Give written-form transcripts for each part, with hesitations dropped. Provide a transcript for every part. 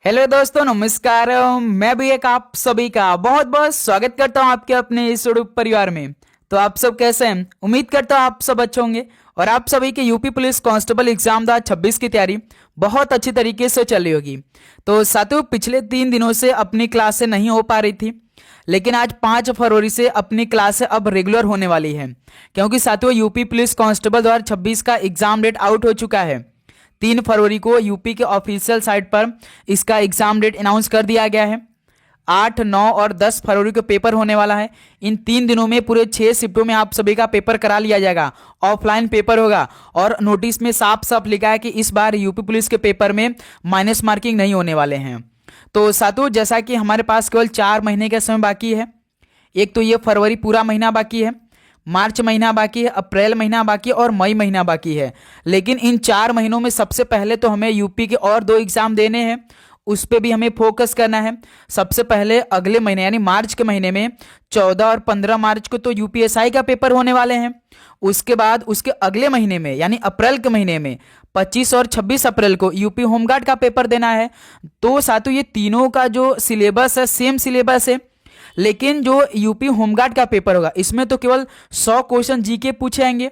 Hello दोस्तों, नमस्कार। मैं भी एक आप सभी का बहुत बहुत स्वागत करता हूं आपके अपने इस यूट्यूब परिवार में। तो आप सब कैसे हैं? उम्मीद करता हूं आप सब अच्छे होंगे और आप सभी के यूपी पुलिस कांस्टेबल एग्जाम 2026 की तैयारी बहुत अच्छी तरीके से चल रही होगी। तो साथियों, पिछले 3 दिनों से अपनी क्लासें नहीं हो पा रही थी, लेकिन आज 5 फरवरी से अपनी क्लासें अब रेगुलर होने वाली है, क्योंकि साथियों यूपी पुलिस कांस्टेबल 2026 का एग्जाम डेट आउट हो चुका है। 3 फरवरी को यूपी के ऑफिशियल साइट पर इसका एग्जाम डेट अनाउंस कर दिया गया है। 8, 9 और 10 फरवरी को पेपर होने वाला है। इन 3 दिनों में पूरे 6 शिफ्टों में आप सभी का पेपर करा लिया जाएगा। ऑफलाइन पेपर होगा और नोटिस में साफ साफ लिखा है कि इस बार यूपी पुलिस के पेपर में माइनस मार्किंग नहीं होने वाले हैं। तो साथियों, जैसा कि हमारे पास केवल 4 महीने का समय बाकी है। एक तो ये फरवरी पूरा महीना बाकी है, मार्च महीना बाकी है, अप्रैल महीना बाकी है और मई महीना बाकी है। लेकिन इन 4 महीनों में सबसे पहले तो हमें यूपी के और 2 एग्जाम देने हैं, उस पर भी हमें फोकस करना है। सबसे पहले अगले महीने यानी मार्च के महीने में 14 और 15 मार्च को तो यूपीएसआई का पेपर होने वाले हैं। उसके बाद उसके अगले महीने में यानी अप्रैल के महीने में 25 और 26 अप्रैल को यूपी होमगार्ड का पेपर देना है। तो साथियों, ये तीनों का जो सिलेबस है सेम सिलेबस है, लेकिन जो यूपी होमगार्ड का पेपर होगा इसमें तो केवल 100 क्वेश्चन जीके पूछे जाएंगे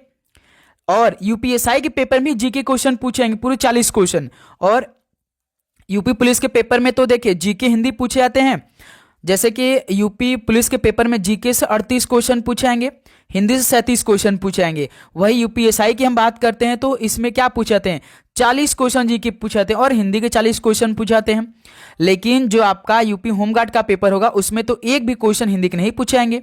और यूपीएसआई के पेपर में जीके क्वेश्चन पूछे जाएंगे पूरे 40 क्वेश्चन। और यूपी पुलिस के पेपर में तो देखिए जीके हिंदी पूछे जाते हैं, जैसे कि यूपी पुलिस के पेपर में जीके से 38 क्वेश्चन पूछे जाएंगे, हिंदी से 37 क्वेश्चन पूछे जाएंगे। वही यूपीएसआई की हम बात करते हैं तो इसमें क्या पूछे जाते हैं, 40 क्वेश्चन जीके पूछे जाते हैं और हिंदी के 40 क्वेश्चन पूछे जाते हैं। लेकिन जो आपका यूपी होमगार्ड का पेपर होगा उसमें तो एक भी क्वेश्चन हिंदी के नहीं पूछे जाएंगे।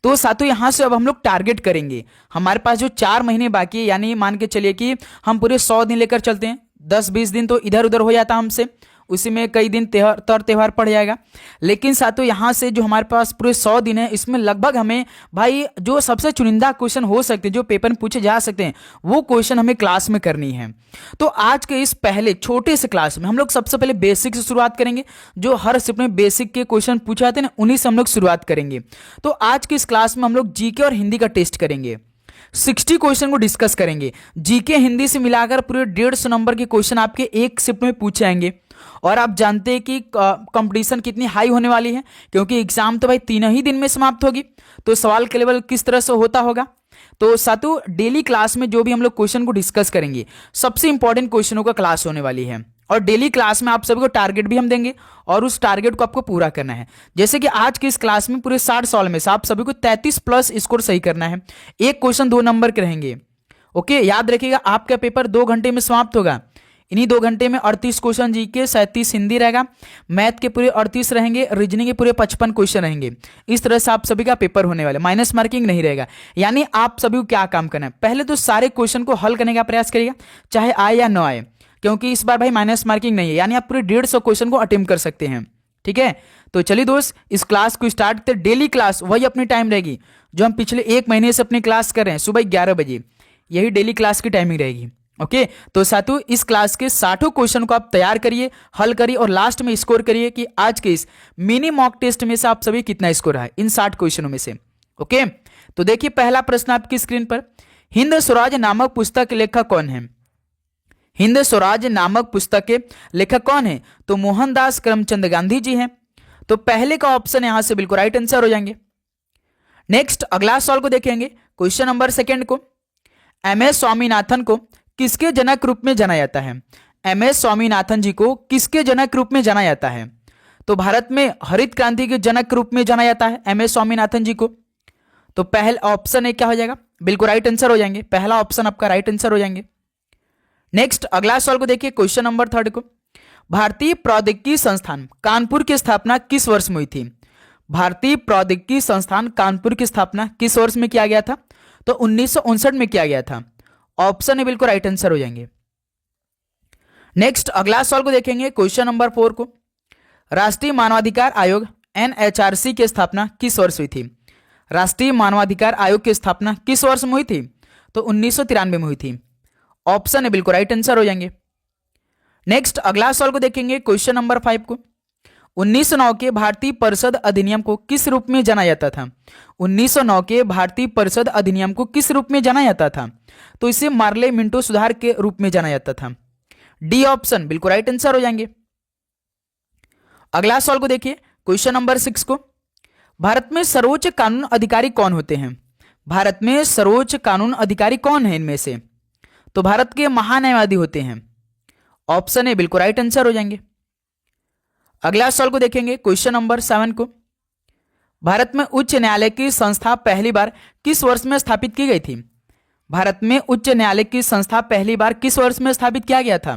तो साथियों, यहां से अब हम लोग टारगेट करेंगे। हमारे पास जो 4 महीने बाकी है, यानी मान के चलिए कि हम पूरे 100 दिन लेकर चलते हैं, 10-20 दिन तो इधर उधर हो जाता हमसे, उसी में कई दिन त्योहार पड़ जाएगा। लेकिन साथियों, यहाँ से जो हमारे पास पूरे 100 दिन है इसमें लगभग हमें भाई जो सबसे चुनिंदा क्वेश्चन हो सकते हैं, जो पेपर में पूछे जा सकते हैं, वो क्वेश्चन हमें क्लास में करनी है। तो आज के इस पहले छोटे से क्लास में हम लोग सबसे पहले बेसिक से शुरुआत करेंगे। जो हर शिफ्ट में बेसिक के क्वेश्चन पूछे जाते हैं ना, उन्हीं से हम लोग शुरुआत करेंगे। तो आज की इस क्लास में हम लोग जीके और हिंदी का टेस्ट करेंगे। 60 क्वेश्चन को डिस्कस करेंगे। जीके हिंदी से मिलाकर पूरे 150 नंबर के क्वेश्चन आपके एक शिफ्ट में पूछे जाएंगे। और आप जानते हैं कि कंपटीशन कितनी हाई होने वाली है, क्योंकि एग्जाम तो भाई 3 ही दिन में समाप्त होगी। तो सवाल का लेवल किस तरह से होता होगा। तो साथियों, डेली क्लास में जो भी हम लोग क्वेश्चन को डिस्कस करेंगे, सबसे इंपॉर्टेंट क्वेश्चनों का क्लास होने वाली है। और डेली क्लास में आप सभी को टारगेट भी हम देंगे और उस टारगेट को आपको पूरा करना है। जैसे कि आज की इस क्लास में पूरे 60 सवाल में से आप सभी को 33 प्लस स्कोर सही करना है। एक क्वेश्चन 2 नंबर के रहेंगे। ओके, याद रखिएगा, आपका पेपर 2 घंटे में समाप्त होगा। इन्हीं 2 घंटे में 38 क्वेश्चन जीके, 37 हिंदी रहेगा, मैथ के पूरे 38 रहेंगे, रीजनिंग के पूरे 55 क्वेश्चन रहेंगे। इस तरह से आप सभी का पेपर होने वाला है, माइनस मार्किंग नहीं रहेगा। यानी आप सभी को क्या काम करना है, पहले तो सारे क्वेश्चन को हल करने का प्रयास करिएगा, चाहे आए या न आए, क्योंकि इस बार भाई माइनस मार्किंग नहीं है, यानी आप पूरे 150 क्वेश्चन को अटेम्प्ट कर सकते हैं। ठीक है, तो चलिए दोस्त, इस क्लास को स्टार्ट करते। डेली क्लास वही अपनी टाइम रहेगी जो हम पिछले 1 महीने से अपनी क्लास कर रहे हैं, सुबह 11 बजे। यही डेली क्लास की टाइमिंग रहेगी। ओके, तो साथियों, इस क्लास के 60 क्वेश्चन को आप तैयार करिए, हल करिए और लास्ट में स्कोर करिए कि आज के इस मिनी मॉक टेस्ट में से आप सभी कितना स्कोर है इन 60 क्वेश्चनों में से। ओके, तो देखिए पहला प्रश्न आपकी स्क्रीन पर, हिंद स्वराज नामक पुस्तक के लेखक कौन है? हिंद स्वराज नामक पुस्तक के लेखक कौन है? तो मोहनदास करमचंद गांधी जी हैं। तो पहले का ऑप्शन यहां से बिल्कुल राइट आंसर हो जाएंगे। नेक्स्ट अगला सवाल को देखेंगे, क्वेश्चन नंबर 2 को, एम एस स्वामीनाथन को किसके जनक रूप में जाना जाता है? एम एस स्वामीनाथन जी को किसके जनक रूप में जाना जाता है? तो भारत में हरित क्रांति के जनक रूप में जाना जाता है एम एस स्वामीनाथन जी को। तो पहला ऑप्शन है क्या हो जाएगा, बिल्कुल राइट आंसर हो जाएंगे, पहला ऑप्शन आपका राइट आंसर हो जाएंगे। नेक्स्ट अगला सवाल को देखिए, क्वेश्चन नंबर 3 को, भारतीय प्रौद्योगिकी संस्थान कानपुर की स्थापना किस वर्ष में हुई थी? भारतीय प्रौद्योगिकी संस्थान कानपुर की स्थापना किस वर्ष में किया गया था? तो 1959 में किया गया था। ऑप्शन है बिल्कुल राइट आंसर हो जाएंगे। नेक्स्ट अगला सवाल को देखेंगे, क्वेश्चन नंबर 4 को, राष्ट्रीय मानवाधिकार आयोग एनएचआरसी की स्थापना किस वर्ष हुई थी? राष्ट्रीय मानवाधिकार आयोग की स्थापना किस वर्ष में हुई थी? तो 1993 में हुई थी। ऑप्शन है बिल्कुल राइट आंसर हो जाएंगे। नेक्स्ट अगला सवाल को देखेंगे, क्वेश्चन नंबर 5 को, 1909 के भारतीय परिषद अधिनियम को किस रूप में जाना जाता था? 1909 के भारतीय परिषद अधिनियम को किस रूप में जाना जाता था? तो इसे मार्ले मिंटो सुधार के रूप में जाना जाता था। डी ऑप्शन बिल्कुल राइट आंसर हो जाएंगे। अगला सवाल को देखिए, क्वेश्चन नंबर 6 को, भारत में सर्वोच्च कानून अधिकारी कौन होते हैं? भारत में सर्वोच्च कानून अधिकारी कौन है इनमें से? तो भारत के महान्यायवादी होते हैं। ऑप्शन ए बिल्कुल राइट आंसर हो जाएंगे। अगला सवाल को देखेंगे, क्वेश्चन नंबर 7 को, भारत में उच्च न्यायालय की संस्था पहली बार किस वर्ष में स्थापित की गई थी? भारत में उच्च न्यायालय की संस्था पहली बार किस वर्ष में स्थापित किया गया था?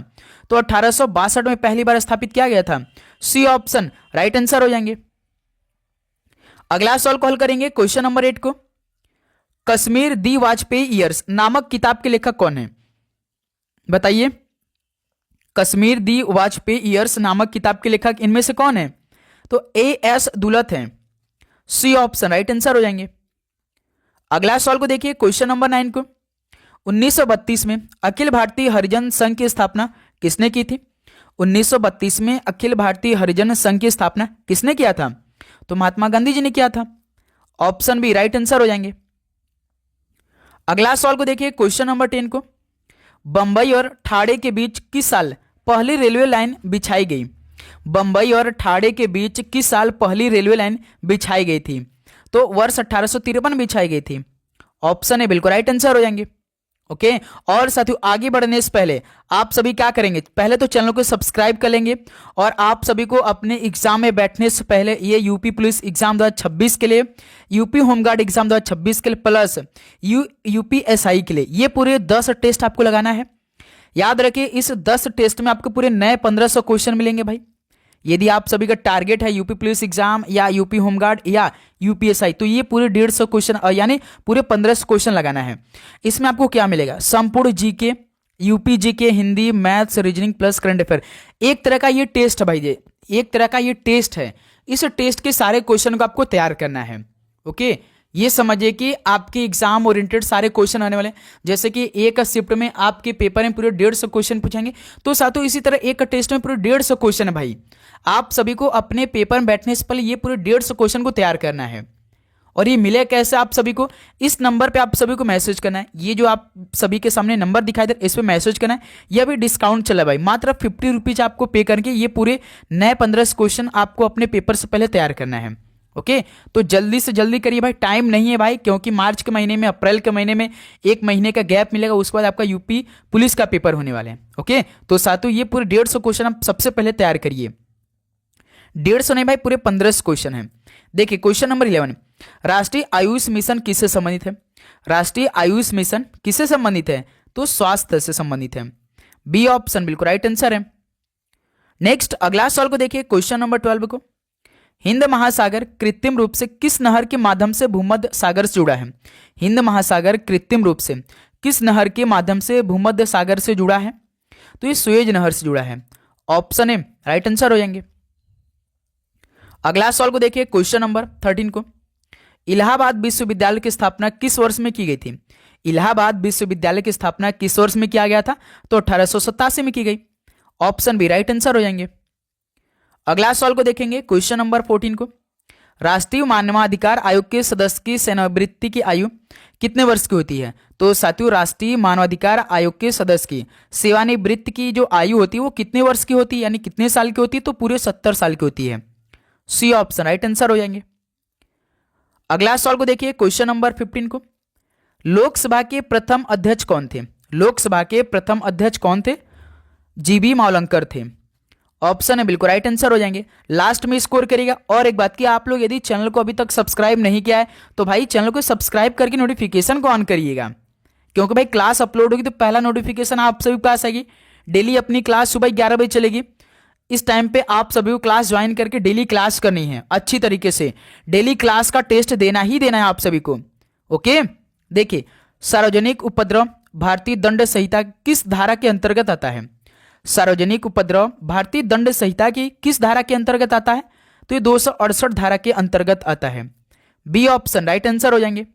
तो 1862 में पहली बार स्थापित किया गया था। सी ऑप्शन राइट आंसर हो जाएंगे। अगला सवाल को हल करेंगे, क्वेश्चन नंबर 8 को, कश्मीर दी वाजपेयी ईयर्स नामक किताब के लेखक कौन है? बताइए, कश्मीर दी वाजपेयी ईयर्स नामक किताब के लेखक इनमें से कौन है? तो ए.एस. दुलत है। सी ऑप्शन राइट आंसर हो जाएंगे। अगला सवाल को देखिए, क्वेश्चन नंबर 9 को, 1932 में अखिल भारतीय हरिजन संघ की स्थापना किसने की थी? 1932 में अखिल भारतीय हरिजन संघ की स्थापना किसने किया था? तो महात्मा गांधी जी ने किया था। ऑप्शन बी राइट आंसर हो जाएंगे। अगला सवाल को देखिए, क्वेश्चन नंबर 10 को, बंबई और ठाणे के बीच किस साल पहली रेलवे लाइन बिछाई गई? बंबई और ठाणे के बीच किस साल पहली रेलवे लाइन बिछाई गई थी? तो वर्ष 1853 बिछाई गई थी। ऑप्शन ए बिल्कुल राइट आंसर हो जाएंगे। ओके, और साथियों आगे बढ़ने से पहले आप सभी क्या करेंगे, पहले तो चैनल को सब्सक्राइब कर लेंगे और आप सभी को अपने एग्जाम में बैठने से पहले ये यूपी पुलिस एग्जाम 2026 के लिए, यूपी होमगार्ड एग्जाम 2026 के लिए, प्लस यूपीएसआई के लिए ये पूरे 10 टेस्ट आपको लगाना है। याद रखिए, इस 10 टेस्ट में आपको पूरे नए 1500 क्वेश्चन मिलेंगे भाई। यदि आप सभी का टारगेट है यूपी पुलिस एग्जाम या यूपी होमगार्ड या यूपीएसआई, तो ये पूरे 150 क्वेश्चन यानी पूरे 1500 क्वेश्चन लगाना है। इसमें आपको क्या मिलेगा? संपूर्ण GK, UP GK, Hindi, maths, reasoning plus current affair. एक तरह का ये टेस्ट है भाई, ये एक तरह का ये टेस्ट है। इस टेस्ट के सारे क्वेश्चन को आपको तैयार करना है। ओके, ये समझिए कि आपके एग्जाम ओरिएंटेड सारे क्वेश्चन आने वाले, जैसे कि एक शिफ्ट में आपके पेपर में पूरे 150 क्वेश्चन पूछेंगे, तो साथों इसी तरह एक टेस्ट में पूरे 150 क्वेश्चन है भाई। आप सभी को अपने पेपर में बैठने से पहले ये पूरे 150 क्वेश्चन को तैयार करना है। और ये मिले कैसे? आप सभी को इस नंबर पे आप सभी को मैसेज करना है। ये जो आप सभी के सामने नंबर दिखाई दे रहा है, इस पे मैसेज करना है। यह भी डिस्काउंट चला भाई, मात्र 50 रुपीज आपको पे करके ये पूरे नए 15 क्वेश्चन आपको अपने पेपर से पहले तैयार करना है। ओके, तो जल्दी से जल्दी करिए भाई, टाइम नहीं है भाई, क्योंकि मार्च के महीने में, अप्रैल के महीने में 1 महीने का गैप मिलेगा, उसके बाद आपका यूपी पुलिस का पेपर होने वाले हैं। ओके, तो साथियों ये पूरे 150 क्वेश्चन आप सबसे पहले तैयार करिए। 150 नहीं भाई, पूरे 15 क्वेश्चन है। देखिए क्वेश्चन नंबर 11, राष्ट्रीय आयुष मिशन किससे संबंधित है? राष्ट्रीय आयुष मिशन किससे संबंधित है? तो स्वास्थ्य से संबंधित है। बी ऑप्शन बिल्कुल राइट आंसर है। नेक्स्ट अगला सवाल को देखिए, क्वेश्चन नंबर 12 को, हिंद महासागर कृत्रिम रूप से किस नहर के माध्यम से भूमध्य सागर से जुड़ा है? हिंद महासागर कृत्रिम रूप से किस नहर के माध्यम से भूमध्य सागर से जुड़ा है? तो ये सुएज नहर से जुड़ा है। ऑप्शन ए राइट आंसर हो जाएंगे। अगला सवाल को देखिए, क्वेश्चन नंबर 13 को, इलाहाबाद विश्वविद्यालय की स्थापना किस वर्ष में की गई थी? इलाहाबाद विश्वविद्यालय की स्थापना किस वर्ष में किया गया था? तो 1887 में की गई। ऑप्शन बी राइट आंसर हो जाएंगे। अगला सवाल को देखेंगे, क्वेश्चन नंबर 14 को, राष्ट्रीय मानवाधिकार आयोग के सदस्य की सेवानिवृत्ति की आयु कितने वर्ष की होती है? तो साथियों राष्ट्रीय मानवाधिकार आयोग के सदस्य की सेवानिवृत्ति की जो आयु होती है वो कितने वर्ष की होती है, यानी कितने साल की होती है? तो पूरे 70 साल की होती है। सी ऑप्शन राइट आंसर हो जाएंगे। अगला सवाल को देखिए, क्वेश्चन नंबर 15 को, लोकसभा के प्रथम अध्यक्ष कौन थे? लोकसभा के प्रथम अध्यक्ष कौन थे? जीबी मावलंकर थे। ऑप्शन है बिल्कुल राइट आंसर हो जाएंगे। लास्ट में स्कोर करिएगा। और एक बात कि आप लोग यदि चैनल को अभी तक सब्सक्राइब नहीं किया है तो भाई चैनल को सब्सक्राइब करके नोटिफिकेशन को ऑन करिएगा, क्योंकि भाई क्लास अपलोड होगी तो पहला नोटिफिकेशन आप सभी के पास आएगी। डेली अपनी क्लास सुबह 11 बजे चलेगी। इस टाइम पे आप सभी को क्लास ज्वाइन करके डेली क्लास करनी है अच्छी तरीके से। डेली क्लास का टेस्ट देना ही देना है आप सभी को। ओके, देखिए सार्वजनिक उपद्रव भारतीय दंड संहिता किस धारा के अंतर्गत आता है? सार्वजनिक उपद्रव भारतीय दंड संहिता की किस धारा के अंतर्गत आता है? तो ये 268 धारा के अंतर्गत आता है। बी ऑप्शन राइट आंसर हो जाएंगे।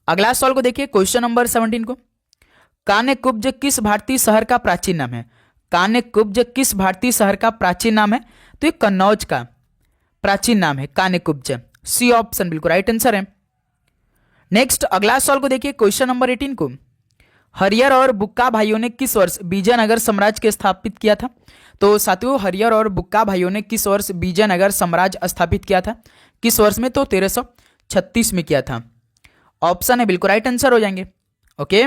अगला सवाल को देखिए, क्वेश्चन नंबर 17 को, कान्यकुब्ज किस भारतीय शहर का प्राचीन नाम है? कान्यकुब्ज किस भारतीय शहर का प्राचीन नाम है? तो ये कन्नौज का प्राचीन नाम है कान्यकुब्ज। सी ऑप्शन बिल्कुल राइट आंसर है। नेक्स्ट अगला सवाल को देखिए, क्वेश्चन नंबर 18 को, हरियर और बुक्का भाइयों ने किस वर्ष विजयनगर साम्राज्य के स्थापित किया था? तो साथियों, हरियर और बुक्का भाइयों ने किस वर्ष विजयनगर साम्राज्य स्थापित किया था? किस वर्ष में? तो 1336 में किया था। ऑप्शन है बिल्कुल राइट आंसर हो जाएंगे। ओके,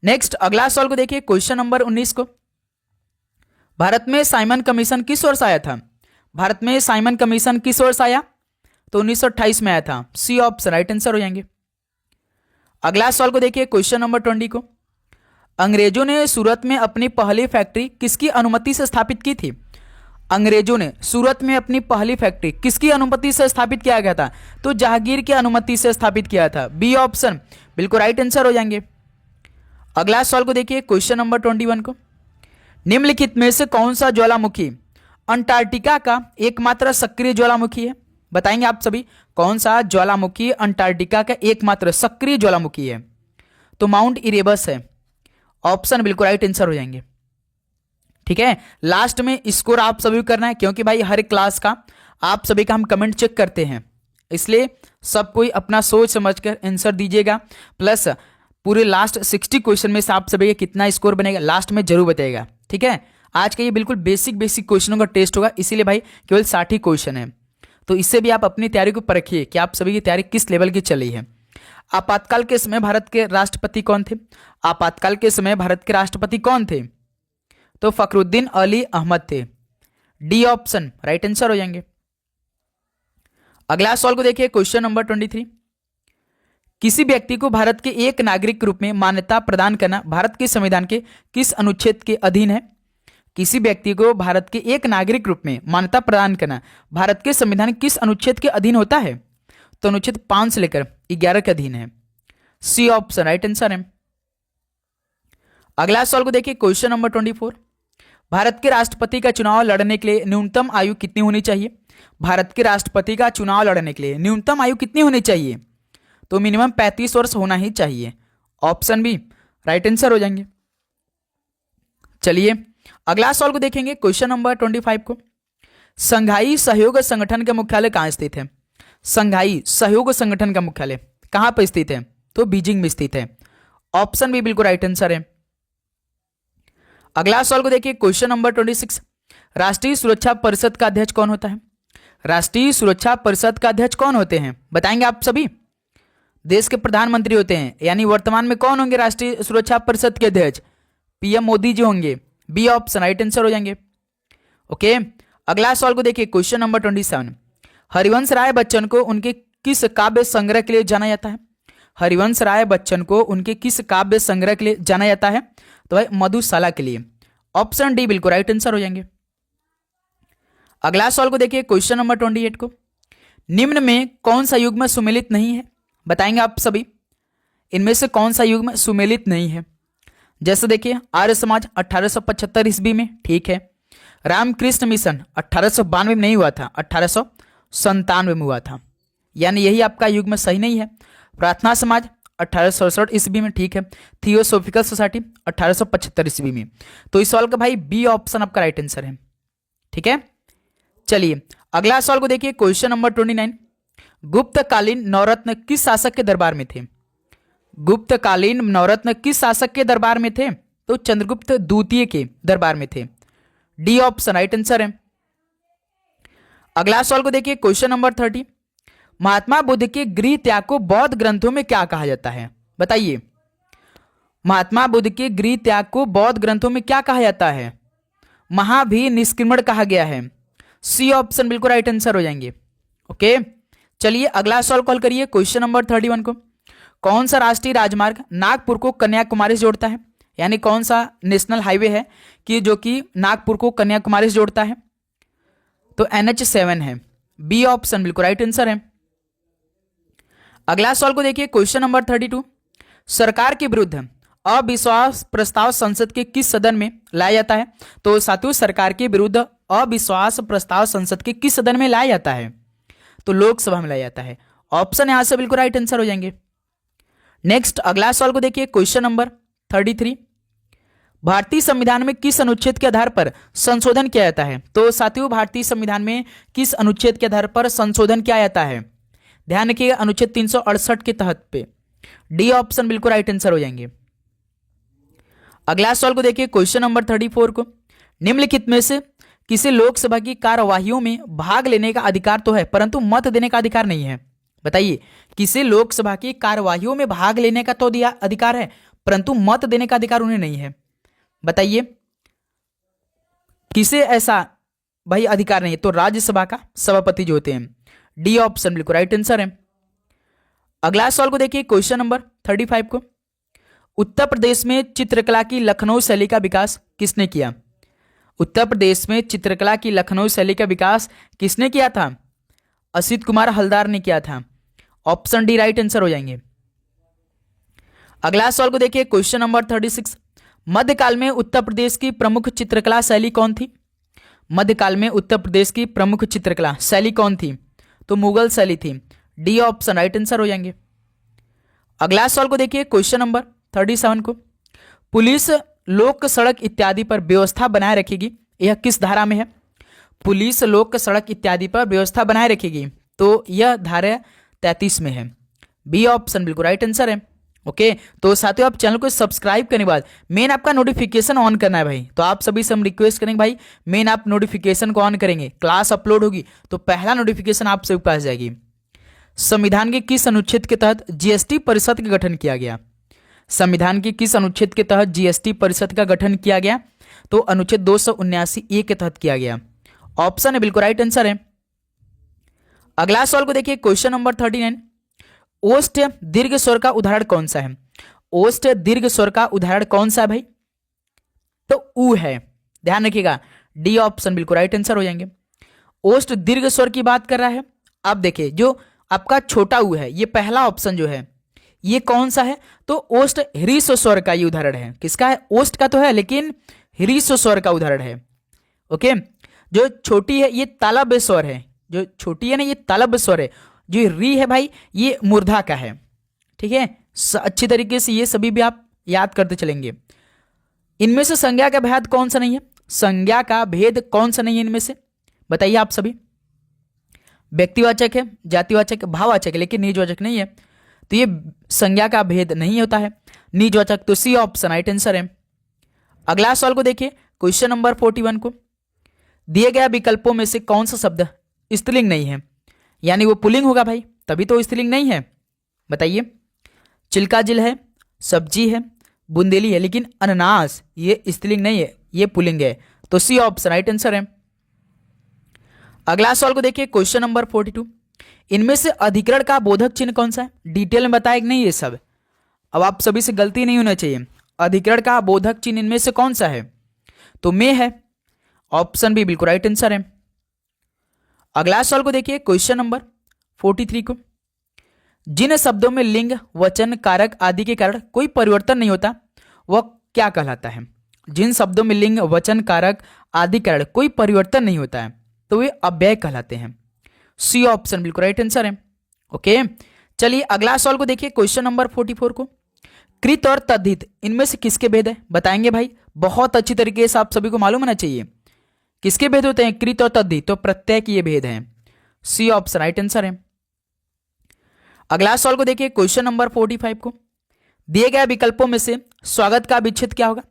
नेक्स्ट अगला सवाल को देखिए, क्वेश्चन नंबर 19 को। भारत में साइमन कमीशन किस वर्ष आया था? भारत में साइमन कमीशन किस वर्ष आया? तो 1928 में आया था। सी ऑप्शन राइट आंसर हो जाएंगे। अगला सवाल को देखिए, क्वेश्चन नंबर 20 को। अंग्रेजों ने सूरत में अपनी पहली फैक्ट्री किसकी अनुमति से स्थापित की थी? अंग्रेजों ने सूरत में अपनी पहली फैक्ट्री किसकी अनुमति से स्थापित किया गया था? तो जहांगीर की अनुमति से स्थापित किया था। बी ऑप्शन बिल्कुल राइट आंसर हो जाएंगे। अगला सवाल को देखिए, क्वेश्चन नंबर 21 को। निम्नलिखित में से कौन सा ज्वालामुखी अंटार्कटिका का एकमात्र सक्रिय ज्वालामुखी है? बताएंगे आप सभी, कौन सा ज्वालामुखी अंटार्कटिका का एकमात्र सक्रिय ज्वालामुखी है? तो माउंट इरेबस है। ऑप्शन बिल्कुल राइट आंसर हो जाएंगे। ठीक है, लास्ट में स्कोर आप सभी को करना है, क्योंकि भाई हर क्लास का आप सभी का हम कमेंट चेक करते हैं, इसलिए सब कोई अपना सोच समझकर आंसर दीजिएगा। प्लस पूरे लास्ट 60 क्वेश्चन में से आप सभी का कितना स्कोर बनेगा लास्ट में जरूर बताइएगा। ठीक है, आज का ये बिल्कुल बेसिक क्वेश्चनों का टेस्ट होगा, इसीलिए भाई केवल 60 ही क्वेश्चन है, तो इससे भी आप अपनी तैयारी को परखिए कि आप सभी की तैयारी किस लेवल की चली है। आपातकाल के समय भारत के राष्ट्रपति कौन थे? आपातकाल के समय भारत के राष्ट्रपति कौन थे? तो फखरुद्दीन अली अहमद थे। डी ऑप्शन राइट आंसर हो जाएंगे। अगला सवाल को देखिए, क्वेश्चन नंबर 23। किसी व्यक्ति को भारत के एक नागरिक के रूप में मान्यता प्रदान करना भारत के संविधान के किस अनुच्छेद के अधीन है? किसी व्यक्ति को भारत के एक नागरिक के रूप में मान्यता प्रदान करना भारत के संविधान के किस अनुच्छेद के अधीन होता है? तो अनुच्छेद 5 से लेकर 11 के अधीन है। सी ऑप्शन राइट आंसर है। अगला सवाल को देखिए, क्वेश्चन नंबर 24। भारत के राष्ट्रपति का चुनाव लड़ने के लिए न्यूनतम आयु कितनी होनी चाहिए? भारत के राष्ट्रपति का चुनाव लड़ने के लिए न्यूनतम आयु कितनी होनी चाहिए? तो मिनिमम 35 वर्ष होना ही चाहिए। ऑप्शन बी राइट आंसर हो जाएंगे। चलिए अगला सवाल को देखेंगे, क्वेश्चन नंबर 25 को। संघाई सहयोग संगठन का मुख्यालय कहां स्थित है? संघाई सहयोग संगठन का मुख्यालय कहां पर स्थित है? तो बीजिंग में स्थित है। ऑप्शन बी बिल्कुल राइट आंसर है। अगला सवाल को देखिए, क्वेश्चन नंबर 26। राष्ट्रीय सुरक्षा परिषद का अध्यक्ष कौन होता है? राष्ट्रीय सुरक्षा परिषद का अध्यक्ष कौन होते हैं? बताएंगे आप सभी। देश के प्रधानमंत्री होते हैं, यानी वर्तमान में कौन होंगे राष्ट्रीय सुरक्षा परिषद के अध्यक्ष? पीएम मोदी जी होंगे। बी ऑप्शन राइट आंसर हो जाएंगे। ओके, अगला सवाल को देखिए, क्वेश्चन नंबर 27। हरिवंश राय बच्चन को उनके किस काव्य संग्रह के लिए जाना जाता है? हरिवंश राय बच्चन को उनके किस काव्य संग्रह के लिए जाना जाता है? तो भाई मधुशाला के लिए। ऑप्शन डी बिल्कुल राइट आंसर हो जाएंगे। अगला सवाल को देखिए, क्वेश्चन नंबर 28 को। निम्न में कौन सा युग्म सुमेलित नहीं है? बताएंगे आप सभी, इनमें से कौन सा युग्म सुमेलित नहीं है? जैसे देखिए, आर्य समाज 1875 ईस्वी में, ठीक है। रामकृष्ण मिशन 1892 में नहीं हुआ था, 1897 में हुआ था, यानी यही आपका युग्म सही नहीं है। प्रार्थना समाज 1867 ईस्वी में, ठीक है। थियोसोफिकल सोसाइटी 1875 ईस्वी में। तो इस सवाल का भाई बी ऑप्शन आपका राइट आंसर है। ठीक है, चलिए अगला सवाल को देखिए, क्वेश्चन नंबर 29। गुप्तकालीन नवरत्न किस शासक के दरबार में थे? गुप्तकालीन नवरत्न किस शासक के दरबार में थे? तो चंद्रगुप्त द्वितीय के दरबार में थे। डी ऑप्शन राइट आंसर है। अगला सवाल को देखिए, क्वेश्चन नंबर 30। महात्मा बुद्ध के गृह त्याग को बौद्ध ग्रंथों में क्या कहा जाता है? बताइए, महात्मा बुद्ध के गृह त्याग को बौद्ध ग्रंथों में क्या कहा जाता है? महाभिनिष्क्रमण कहा गया है। सी ऑप्शन बिल्कुल राइट आंसर हो जाएंगे। ओके, चलिए अगला सवाल कॉल करिए, क्वेश्चन नंबर 31 को। कौन सा राष्ट्रीय राजमार्ग नागपुर को कन्याकुमारी से जोड़ता है? यानी कौन सा नेशनल हाईवे है कि जो कि नागपुर को कन्याकुमारी से जोड़ता है? तो NH7 है। बी ऑप्शन बिल्कुल राइट आंसर है। अगला सवाल को देखिए, क्वेश्चन नंबर 32। सरकार के विरुद्ध अविश्वास प्रस्ताव संसद के किस सदन में लाया जाता है? तो साथियों, सरकार के विरुद्ध अविश्वास प्रस्ताव संसद के किस सदन में लाया जाता है? तो लोकसभा में लाया जाता है। ऑप्शन यहां से बिल्कुल राइट आंसर हो जाएंगे। नेक्स्ट अगला सवाल को देखिए, क्वेश्चन नंबर 33। भारतीय संविधान में किस अनुच्छेद के आधार पर संशोधन किया जाता है? तो साथियों, भारतीय संविधान में किस अनुच्छेद के आधार पर संशोधन किया जाता है? ध्यान रखिएगा, अनुच्छेद 368 के तहत पे। डी ऑप्शन बिल्कुल राइट आंसर हो जाएंगे। अगला सवाल को देखिए, क्वेश्चन नंबर 34 को, निम्नलिखित में से किसी लोकसभा की कार्यवाहियों में भाग लेने का अधिकार तो है परंतु मत देने का अधिकार नहीं है। बताइए, किसी लोकसभा की कार्यवाहियों में भाग लेने का तो अधिकार है परंतु मत देने का अधिकार उन्हें नहीं है। बताइए किसे ऐसा भाई अधिकार नहीं है? तो राज्यसभा का सभापति जो होते हैं। डी ऑप्शन बिल्कुल राइट आंसर है। अगला सवाल को देखिए, क्वेश्चन नंबर 35 को, उत्तर प्रदेश में चित्रकला की लखनऊ शैली का विकास किसने किया? उत्तर प्रदेश में चित्रकला की लखनऊ शैली का विकास किसने किया था? असित कुमार हलदार ने किया था। ऑप्शन डी राइट आंसर हो जाएंगे। अगला सवाल को देखिए, क्वेश्चन नंबर 36, मध्यकाल में उत्तर प्रदेश की प्रमुख चित्रकला शैली कौन थी? मध्यकाल में उत्तर प्रदेश की प्रमुख चित्रकला शैली कौन थी? तो मुगल शैली थी। डी ऑप्शन राइट आंसर हो जाएंगे। अगला सवाल को देखिए, क्वेश्चन नंबर 37 को, पुलिस लोक सड़क इत्यादि पर व्यवस्था बनाए रखेगी, यह किस धारा में है? पुलिस लोक सड़क इत्यादि पर व्यवस्था बनाए रखेगी, तो यह धारा 33 में है। बी ऑप्शन बिल्कुल राइट आंसर है। ओके, तो साथियों आप चैनल को सब्सक्राइब करने के बाद मेन आपका नोटिफिकेशन ऑन करना है भाई। तो आप सभी से हम रिक्वेस्ट करेंगे भाई, मेन आप नोटिफिकेशन को ऑन करेंगे, क्लास अपलोड होगी तो पहला नोटिफिकेशन आप सबके पास जाएगी। संविधान के किस अनुच्छेद के तहत जीएसटी परिषद का गठन किया गया? संविधान के किस अनुच्छेद के तहत जीएसटी परिषद का गठन किया गया? तो अनुच्छेद 279 ए के तहत किया गया। ऑप्शन है बिल्कुल राइट आंसर है। अगला सवाल को देखिए, क्वेश्चन नंबर 39, ओष्ठ दीर्घ स्वर का उदाहरण कौन सा है? ओष्ठ दीर्घ स्वर का उदाहरण कौन सा है भाई? तो ऊ है, ध्यान रखिएगा। डी ऑप्शन बिल्कुल राइट आंसर हो जाएंगे। ओष्ठ दीर्घ स्वर की बात कर रहा है। अब देखिए जो आपका छोटा ऊ है, ये पहला ऑप्शन जो है ये कौन सा है? तो ओष्ठ ह्रीस्व स्वर का ये उदाहरण है। किसका है? ओष्ठ का तो है लेकिन ह्रीस्व स्वर का उदाहरण है। ओके, जो छोटी है ये तालब स्वर है, जो छोटी है ना ये तालब स्वर है। जो री है भाई ये मूर्धा का है। ठीक है, अच्छी तरीके से ये सभी भी आप याद करते चलेंगे। इनमें से संज्ञा का भेद कौन सा नहीं है? संज्ञा का भेद कौन सा नहीं है इनमें से? बताइए आप सभी। व्यक्तिवाचक है, जातिवाचक है, भाववाचक है लेकिन निजवाचक नहीं है, तो ये संज्ञा का भेद नहीं होता है। निजवाचक तो सी ऑप्शन राइट आंसर है। अगला सवाल को देखिए, क्वेश्चन नंबर 41 को, दिए गए विकल्पों में से कौन सा शब्द स्त्रीलिंग नहीं है? यानी वो पुल्लिंग होगा भाई, तभी तो स्त्रीलिंग नहीं है। बताइए, चिल्का जिल है, सब्जी है, बुंदेली है, लेकिन अनानास ये स्त्रीलिंग नहीं है, ये पुल्लिंग है, तो सी ऑप्शन राइट आंसर है। अगला सवाल को देखिए, क्वेश्चन नंबर 42, इनमें से अधिकरण का बोधक चिन्ह कौन सा है? डिटेल में बताया कि नहीं ये सब? अब आप सभी से गलती नहीं होना चाहिए। अधिकरण का बोधक चिन्ह इनमें से कौन सा है? तो में है। ऑप्शन बी बिल्कुल राइट आंसर है। अगला सवाल को देखिए, क्वेश्चन नंबर 43 को, जिन शब्दों में लिंग, वचन, कारक आदि के कारण कोई परिवर्तन नहीं होता वह क्या कहलाता है? जिन शब्दों में लिंग, वचन, कारक आदि के कारण कोई परिवर्तन नहीं होता है तो वे अव्यय कहलाते हैं। सी ऑप्शन बिल्कुल राइट आंसर है। ओके, चलिए अगला सवाल को देखिए, क्वेश्चन नंबर 44 को, कृत और तद्धित इनमें से किसके भेद है? बताएंगे भाई, बहुत अच्छी तरीके से आप सभी को मालूम होना चाहिए किसके भेद होते हैं कृत और तद्धित। तो प्रत्यय के ये भेद हैं। सी ऑप्शन राइट आंसर है। अगला सवाल को देखिए, क्वेश्चन नंबर 45 को, दिए गए विकल्पों में से स्वागत का विच्छेद क्या होगा?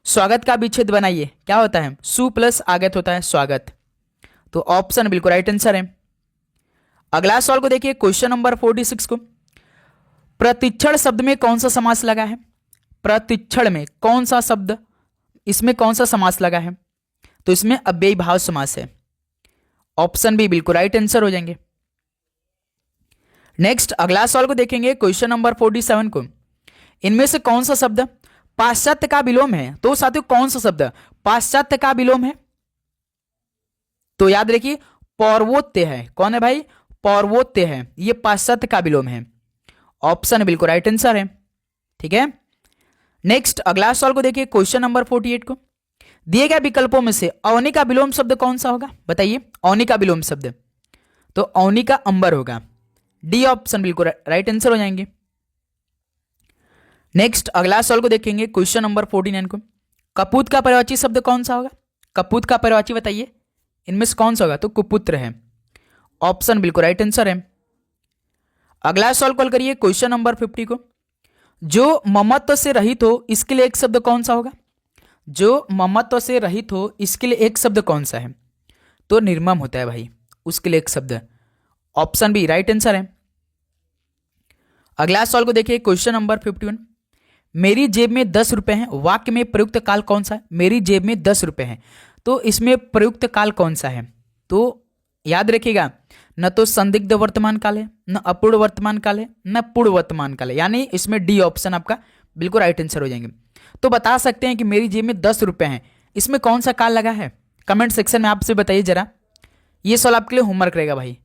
स्वागत का विच्छेद बनाइए, क्या होता है? सु प्लस आगत होता है स्वागत, तो ऑप्शन बिल्कुल राइट आंसर है। अगला सवाल को देखिए, क्वेश्चन नंबर 46 को, प्रतिक्षण शब्द में कौन सा समास लगा है? प्रतिक्षण में कौन सा शब्द, इसमें कौन सा समास लगा है? तो इसमें अव्ययी भाव समास है। ऑप्शन बी बिल्कुल राइट आंसर हो जाएंगे। नेक्स्ट अगला सवाल को देखेंगे, क्वेश्चन नंबर 47 को, इनमें से कौन सा शब्द पाश्चात्य का विलोम है? तो साथियों कौन सा शब्द पाश्चात्य का विलोम है? तो याद रखिए पौर्वोत्य है। कौन है भाई? पौर्वोत्य है, ये पाश्चात्य का विलोम है। ऑप्शन बिल्कुल राइट आंसर है। ठीक है, नेक्स्ट अगला सवाल को देखिए, क्वेश्चन नंबर 48 को, दिए गए विकल्पों में से अवनी का विलोम शब्द कौन सा होगा? बताइए, अवनी का विलोम शब्द, तो अवनी का अंबर होगा। डी ऑप्शन बिल्कुल राइट आंसर हो जाएंगे। नेक्स्ट अगला सवाल को देखेंगे, क्वेश्चन नंबर 49 को, कपूत का पर्यायवाची शब्द कौन सा होगा? कपूत का पर्यायवाची बताइए, इनमें से कौन सा होगा? तो कुपुत्र है। ऑप्शन बिल्कुल राइट आंसर है। अगला सवाल कॉल करिए, क्वेश्चन नंबर 50 को, जो ममत्व से रहित हो इसके लिए एक शब्द कौन सा होगा? जो ममत्व से रहित हो इसके लिए एक शब्द कौन सा है? तो निर्मम होता है भाई, उसके लिए एक शब्द। ऑप्शन बी राइट आंसर है। अगला सवाल को देखिए, क्वेश्चन नंबर 51। मेरी जेब में 10 रुपए हैं, वाक्य में प्रयुक्त काल कौन सा है? मेरी जेब में 10 रुपए हैं, तो इसमें प्रयुक्त काल कौन सा है? तो याद रखिएगा, न तो संदिग्ध वर्तमान काल है, न अपूर्ण वर्तमान काल है, न पूर्ण वर्तमान काल है, यानी इसमें डी ऑप्शन आपका बिल्कुल राइट आंसर हो जाएंगे। तो बता सकते हैं कि मेरी जेब में 10 रुपए हैं, इसमें कौन सा काल लगा है? कमेंट सेक्शन में आपसे बताइए जरा। ये सवाल आपके लिए होमवर्क रहेगा भाई।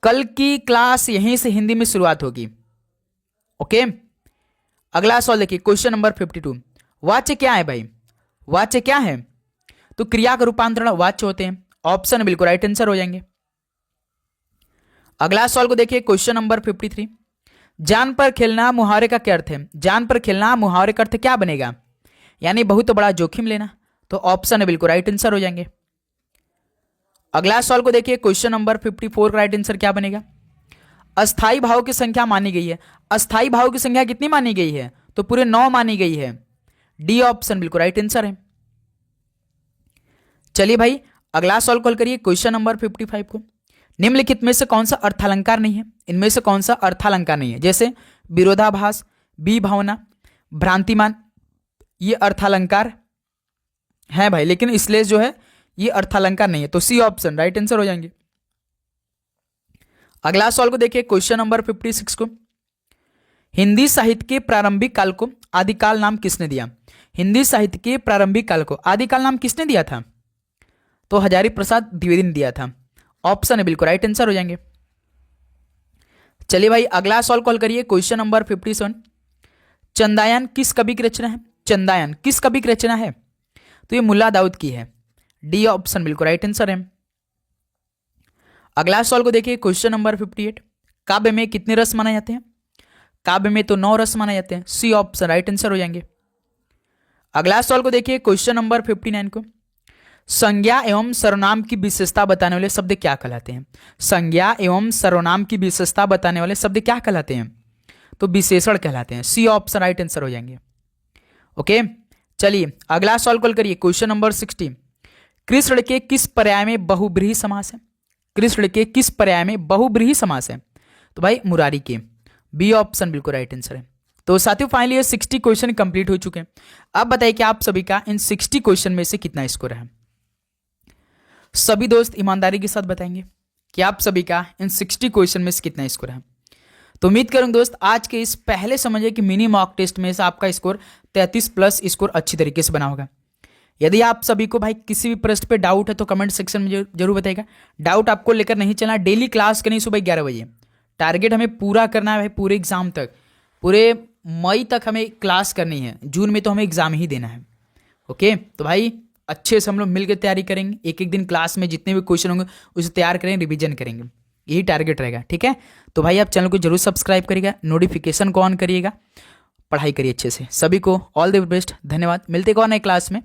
कल की क्लास यहीं से हिंदी में शुरुआत होगी। ओके, अगला सवाल देखिए, क्वेश्चन नंबर 52। वाच्य क्या है भाई? वाच्य क्या है? तो क्रिया का रूपांतरण वाच्य होते हैं। ऑप्शन बिल्कुल राइट आंसर हो जाएंगे। अगला सवाल को देखिए, क्वेश्चन नंबर 53। जान पर खेलना मुहावरे का क्या अर्थ है? जान पर खेलना मुहावरे का अर्थ क्या बनेगा? यानी बहुत बड़ा जोखिम लेना। तो ऑप्शन बिल्कुल राइट आंसर हो जाएंगे। अगला सवाल को देखिए, क्वेश्चन नंबर 54 का राइट आंसर क्या बनेगा? अस्थाई भाव की संख्या मानी गई है। अस्थाई भाव की संख्या कितनी मानी गई है? तो पूरे 9 मानी गई है। डी ऑप्शन बिल्कुल राइट आंसर है। चलिए भाई, अगला सवाल कॉल करिए, क्वेश्चन नंबर 55 को। निम्नलिखित में से कौन सा अर्थालंकार नहीं है? इनमें से कौन सा अर्थालंकार नहीं है? जैसे विरोधाभास, विभावना, भ्रांतिमान, ये अर्थालंकार है भाई, लेकिन इसलिए जो है ये अर्थालंकार नहीं है। तो सी ऑप्शन राइट आंसर हो जाएंगे। अगला सवाल को देखिए, क्वेश्चन नंबर 56 को। हिंदी साहित्य के प्रारंभिक काल को आदिकाल नाम किसने दिया? हिंदी साहित्य के प्रारंभिक काल को आदिकाल नाम किसने दिया था? तो हजारी प्रसाद द्विवेदी ने दिया था। ऑप्शन है बिल्कुल राइट आंसर हो जाएंगे। चलिए भाई, अगला सवाल कॉल करिए, क्वेश्चन नंबर 57। चंदायन किस कवि की रचना है? चंदायन किस कवि की रचना है? तो ये मुल्ला दाऊद की है। डी ऑप्शन बिल्कुल राइट आंसर है। अगला सवाल को देखिए, क्वेश्चन नंबर 58। काव्य में कितने रस माने जाते हैं? काव्य में तो 9 रस माने जाते हैं। सी ऑप्शन राइट आंसर हो जाएंगे। अगला सवाल को देखिए, क्वेश्चन नंबर 59 को। संज्ञा एवं सर्वनाम की विशेषता बताने वाले शब्द क्या कहलाते हैं? संज्ञा एवं सर्वनाम की विशेषता बताने वाले शब्द क्या कहलाते हैं? तो विशेषण कहलाते हैं। सी ऑप्शन राइट आंसर हो जाएंगे। ओके, चलिए अगला सवाल कॉल करिए, क्वेश्चन नंबर 60। कृष्ण के किस पर्याय में बहुब्रीहि समास है? कृष्ण के किस पर्याय में बहुब्रीहि समास है? तो भाई मुरारी के। बी ऑप्शन बिल्कुल राइट आंसर है। तो साथियों, फाइनली ये 60 क्वेश्चन कंप्लीट हो चुके हैं। अब बताइए कि आप सभी का इन 60 क्वेश्चन में से कितना स्कोर है? सभी दोस्त ईमानदारी के साथ बताएंगे कि आप सभी का इन 60 क्वेश्चन में से कितना स्कोर है। तो उम्मीद करूंगा दोस्त आज के इस पहले समझे कि मिनी मॉक टेस्ट में से आपका स्कोर 33 प्लस स्कोर अच्छी तरीके से बना होगा। यदि आप सभी को भाई किसी भी प्रश्न पे डाउट है तो कमेंट सेक्शन में जरूर बताइएगा। डाउट आपको लेकर नहीं चलना, डेली क्लास करनी सुबह 11 बजे। टारगेट हमें पूरा करना है भाई, पूरे एग्जाम तक, पूरे मई तक हमें क्लास करनी है। जून में तो हमें एग्जाम ही देना है। ओके, तो भाई अच्छे से हम लोग मिलकर तैयारी करेंगे। एक एक दिन क्लास में जितने भी क्वेश्चन होंगे उसे तैयार करेंगे, रिवीजन करेंगे, यही टारगेट रहेगा। ठीक है, तो भाई आप चैनल को जरूर सब्सक्राइब करिएगा, नोटिफिकेशन को ऑन करिएगा, पढ़ाई करिए अच्छे से। सभी को ऑल द बेस्ट, धन्यवाद। मिलते हैं एक और नए क्लास में।